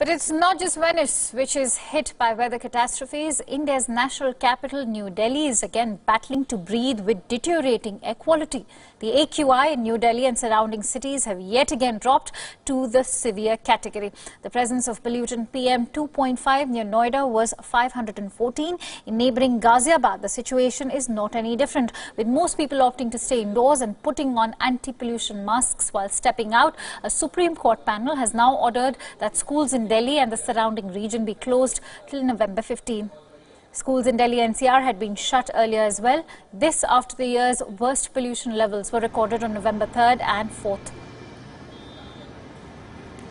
But it's not just Venice which is hit by weather catastrophes. India's national capital, New Delhi, is again battling to breathe with deteriorating air quality. The AQI in New Delhi and surrounding cities have yet again dropped to the severe category. The presence of pollutant PM 2.5 near Noida was 514. In neighbouring Ghaziabad, the situation is not any different, with most people opting to stay indoors and putting on anti-pollution masks while stepping out. A Supreme Court panel has now ordered that schools in Delhi and the surrounding region be closed till November 15. Schools in Delhi NCR had been shut earlier as well. This after the year's worst pollution levels were recorded on November 3rd and 4th.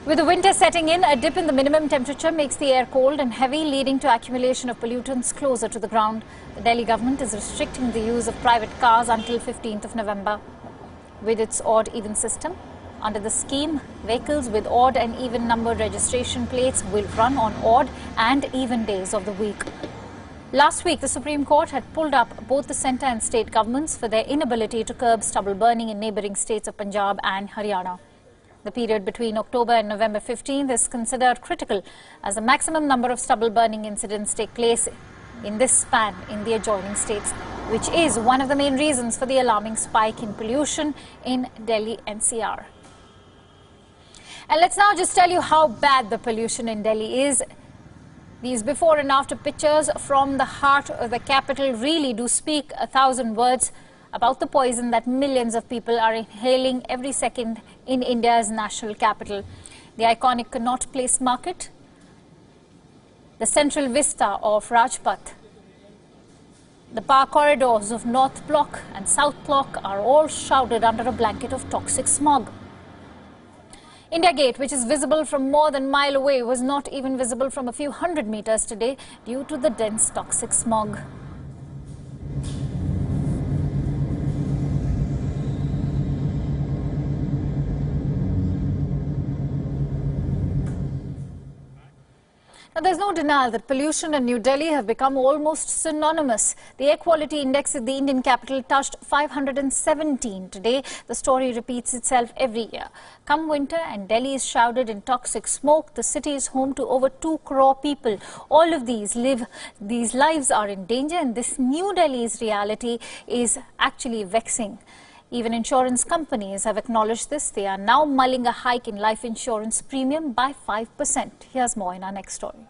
With the winter setting in, a dip in the minimum temperature makes the air cold and heavy, leading to accumulation of pollutants closer to the ground. The Delhi government is restricting the use of private cars until 15th of November. With its odd-even system, under the scheme, vehicles with odd and even numbered registration plates will run on odd and even days of the week. Last week, the Supreme Court had pulled up both the centre and state governments for their inability to curb stubble burning in neighbouring states of Punjab and Haryana. The period between October and November 15th is considered critical as the maximum number of stubble burning incidents take place in this span in the adjoining states, which is one of the main reasons for the alarming spike in pollution in Delhi NCR. And let's now just tell you how bad the pollution in Delhi is. These before and after pictures from the heart of the capital really do speak 1,000 words about the poison that millions of people are inhaling every second in India's national capital. The iconic Connaught Place Market, the central vista of Rajpath, the power corridors of North Block and South Block are all shrouded under a blanket of toxic smog. India Gate, which is visible from more than a mile away, was not even visible from a few hundred meters today due to the dense toxic smog. Now, there's no denial that pollution and New Delhi have become almost synonymous. The air quality index in the Indian capital touched 517 today. The story repeats itself every year. Come winter and Delhi is shrouded in toxic smoke, the city is home to over 2 crore people. All of these lives are in danger, and this New Delhi's reality is actually vexing. Even insurance companies have acknowledged this. They are now mulling a hike in life insurance premium by 5%. Here's more in our next story.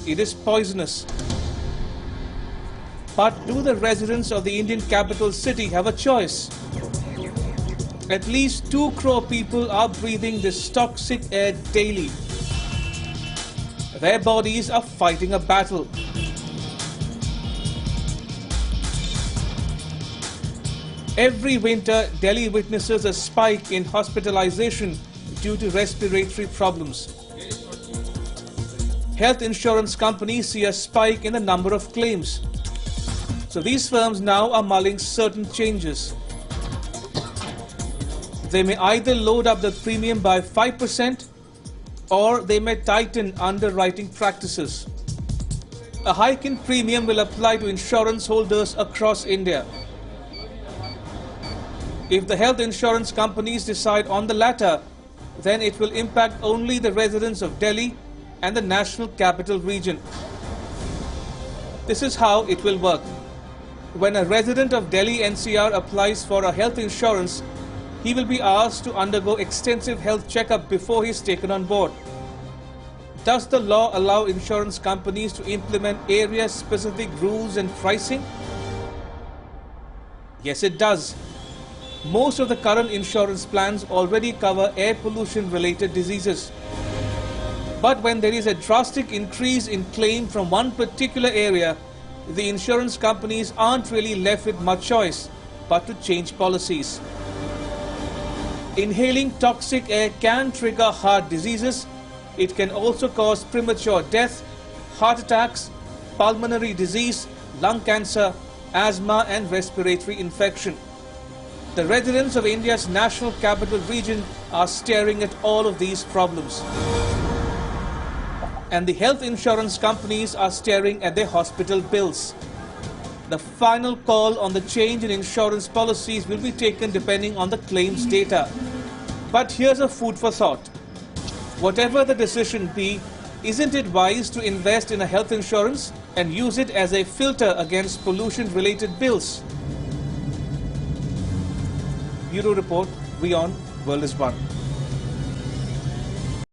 It is poisonous. But do the residents of the Indian capital city have a choice? At least 2 crore people are breathing this toxic air daily. Their bodies are fighting a battle. Every winter, Delhi witnesses a spike in hospitalization due to respiratory problems. Health insurance companies see a spike in the number of claims. So these firms now are mulling certain changes. They may either load up the premium by 5% or they may tighten underwriting practices. A hike in premium will apply to insurance holders across India. If the health insurance companies decide on the latter, then it will impact only the residents of Delhi and the national capital region. This is how it will work. When a resident of Delhi NCR applies for a health insurance, he will be asked to undergo extensive health checkup before he is taken on board. Does the law allow insurance companies to implement area-specific rules and pricing? Yes, it does. Most of the current insurance plans already cover air pollution-related diseases. But when there is a drastic increase in claim from one particular area, the insurance companies aren't really left with much choice but to change policies. Inhaling toxic air can trigger heart diseases, It can also cause premature death, heart attacks, pulmonary disease, lung cancer, asthma and respiratory infection. The residents of India's National Capital Region are staring at all of these problems. And the health insurance companies are staring at their hospital bills. The final call on the change in insurance policies will be taken depending on the claims data. But here's a food for thought. Whatever the decision be, isn't it wise to invest in a health insurance and use it as a filter against pollution-related bills? Bureau Report, Wion, World is One.